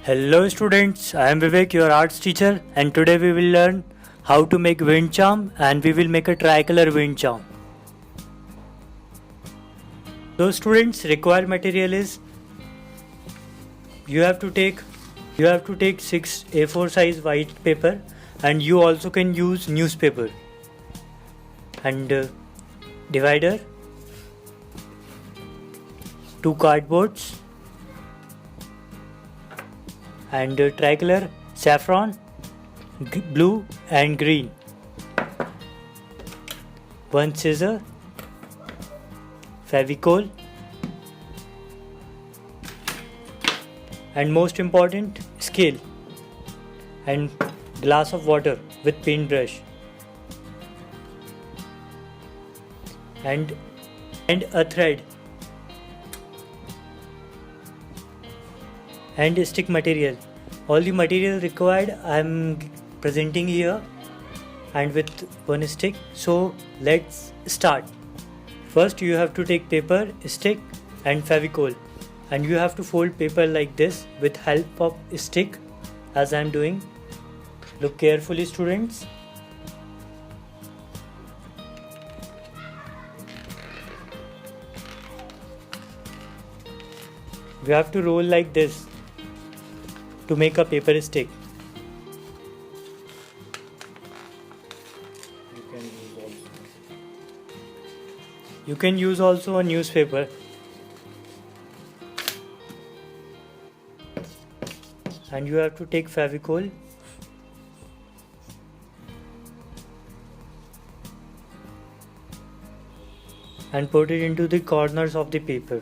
Hello students, I am Vivek, your arts teacher, and today we will learn how to make wind charm, and we will make a tricolor wind charm. So students, required material is you have to take 6 A4 size white paper, and you also can use newspaper, and divider, 2 cardboards, and tricolor, saffron, blue and green, 1 scissor, fevicol, and most important, scale, and glass of water with paintbrush, and a thread, and stick material. All the material required I am presenting here, and with one stick. So let's start. First you have to take paper, stick and fevicol, and you have to fold paper like this with help of stick, as I am doing. Look carefully students. We have to roll like this to make a paper stick. You can use also a newspaper. And you have to take fevicol and put it into the corners of the paper,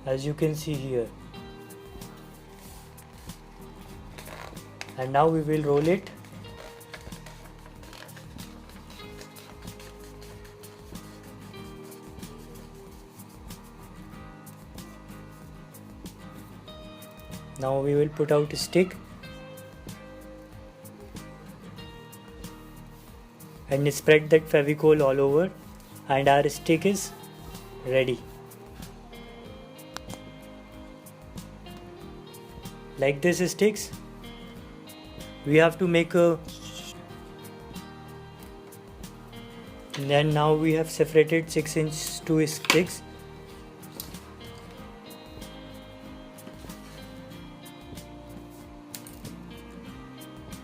as you can see here. And now we will roll it. Now we will put out a stick and spread that fevicol all over, and our stick is ready. Like this sticks, we have to make a. Then now we have separated 6-inch 2 sticks.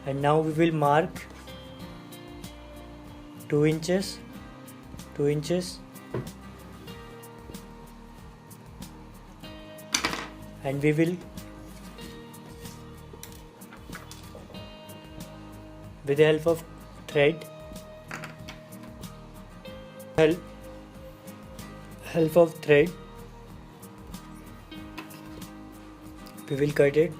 And now we will mark 2 inches, and we will, with the help of thread, we will cut it.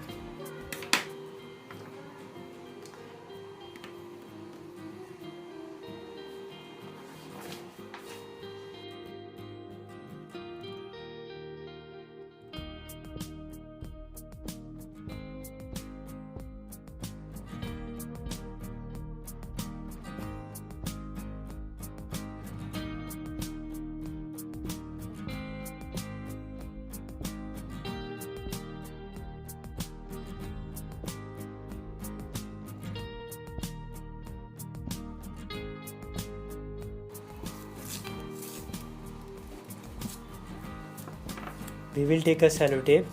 We will take a sellotape,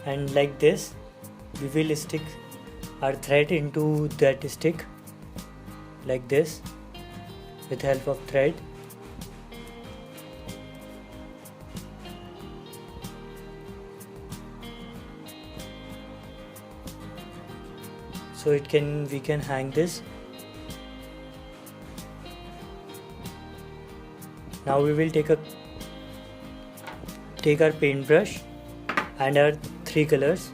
and like this we will stick our thread into that stick, like this, with help of thread. So we can hang this. Now we will take our paintbrush and our 3 colors,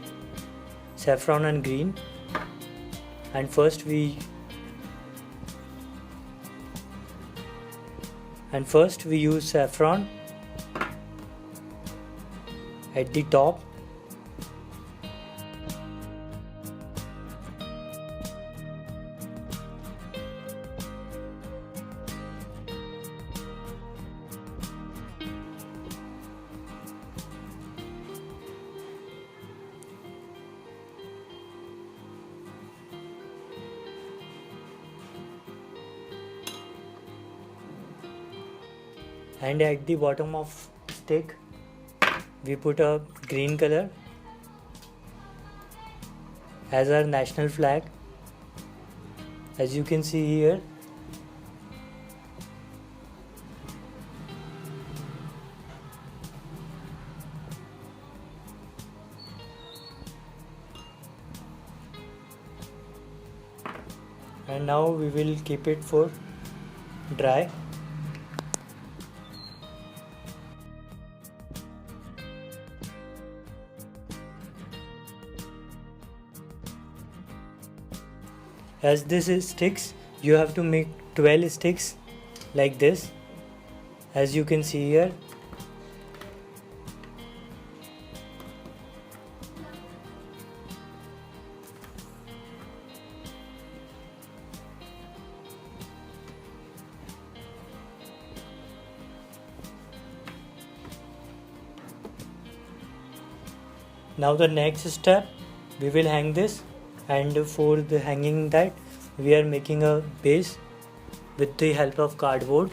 saffron and green, and first we use saffron at the top, and at the bottom of stick we put a green color as our national flag, as you can see here. And now we will keep it for dry. As this is sticks, you have to make 12 sticks like this, as you can see here. Now the next step, we will hang this, and for the hanging that we are making a base with the help of cardboard.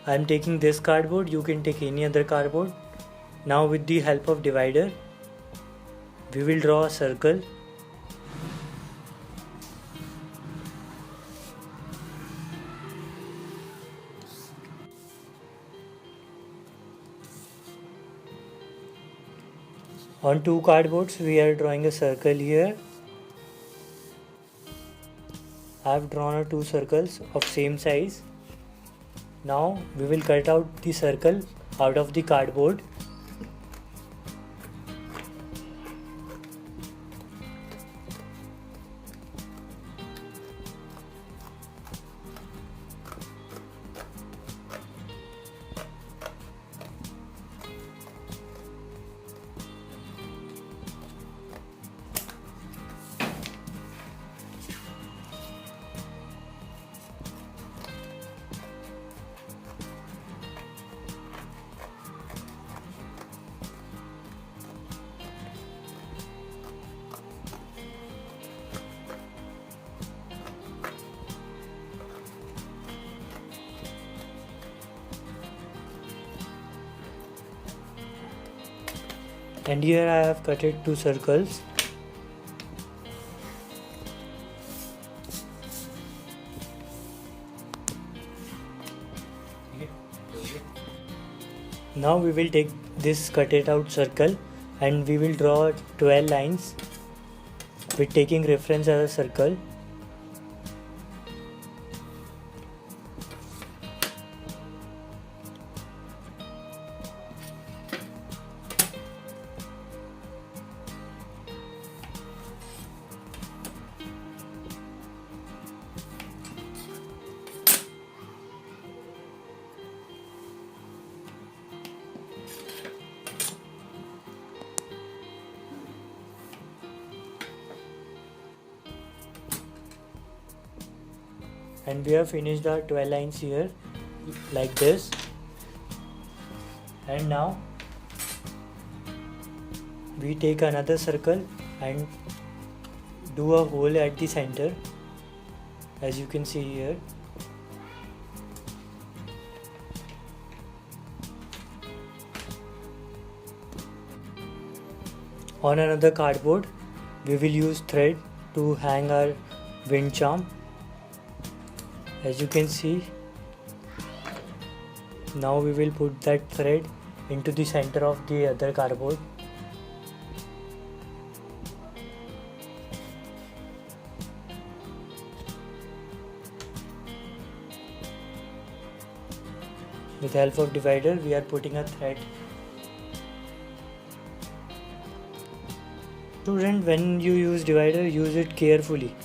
I am taking this cardboard, you can take any other cardboard. Now with the help of divider, we will draw a circle. On two cardboards we are drawing a circle here. I have drawn two circles of same size. Now we will cut out the circle out of the cardboard. And here I have cut it two circles. Now we will take this cut it out circle and we will draw 12 lines with taking reference as a circle. And we have finished our 12 lines here like this. And now we take another circle and do a hole at the center, as you can see here. On another cardboard we will use thread to hang our wind charm, as you can see. Now we will put that thread into the center of the other cardboard. With the help of divider we are putting a thread. Student, when you use divider, use it carefully.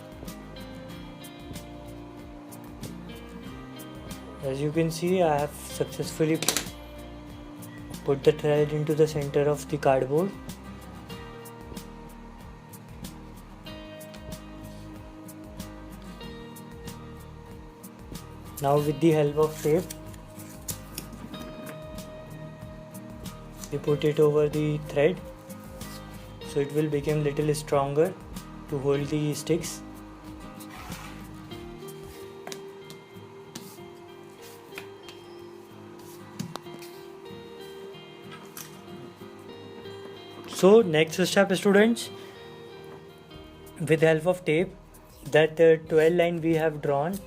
As you can see, I have successfully put the thread into the center of the cardboard. Now with the help of tape, we put it over the thread so it will become little stronger to hold the sticks. So next step, students, with the help of tape, that 12 line we have drawn,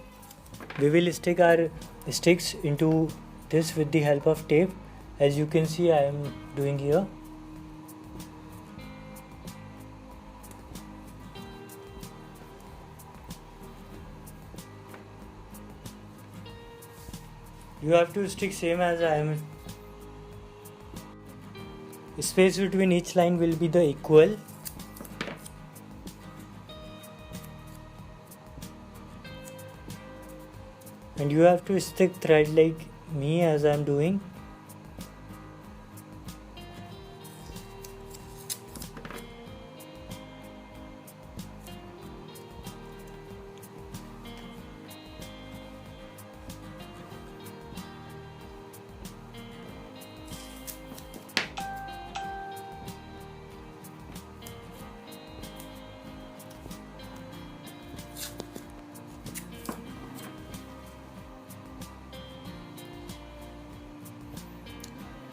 we will stick our sticks into this with the help of tape, as you can see I am doing here. You have to stick same as I am. Space between each line will be the equal. And you have to stick thread like me as I am doing.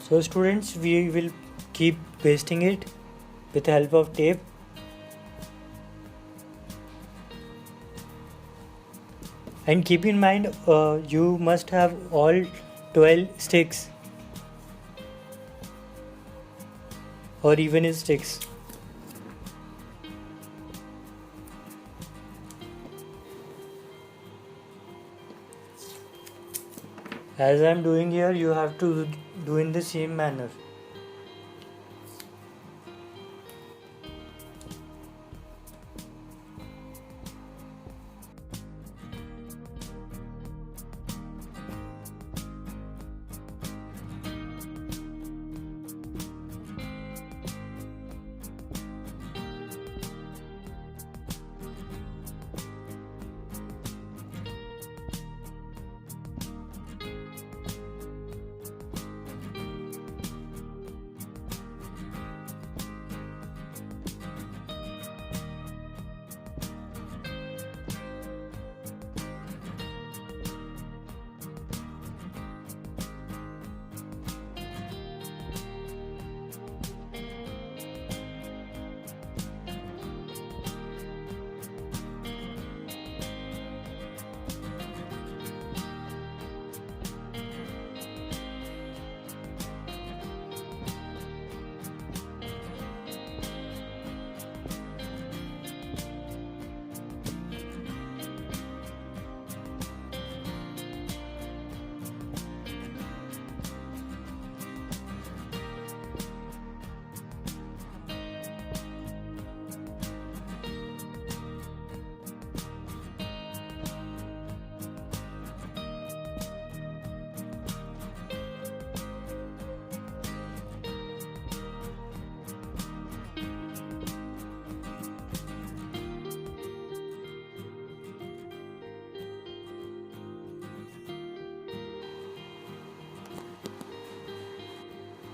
So students, we will keep pasting it with the help of tape. And keep in mind, you must have all 12 sticks or even sticks. As I am doing here, you have to do in the same manner.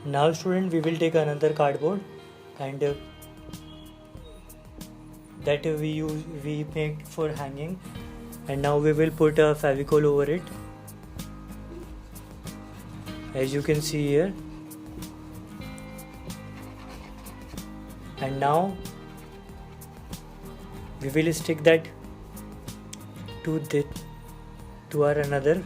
Now student, we will take another cardboard and that we make for hanging, and now we will put a fevicol over it, as you can see here. And now we will stick that to our another.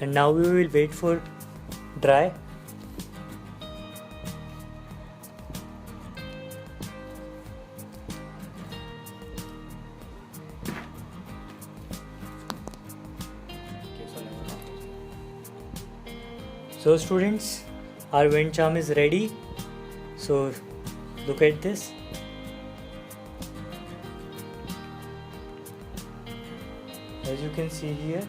And now we will wait for dry. So students, our wind charm is ready. So look at this. As you can see here,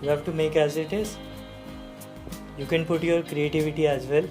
you have to make as it is. You can put your creativity as well.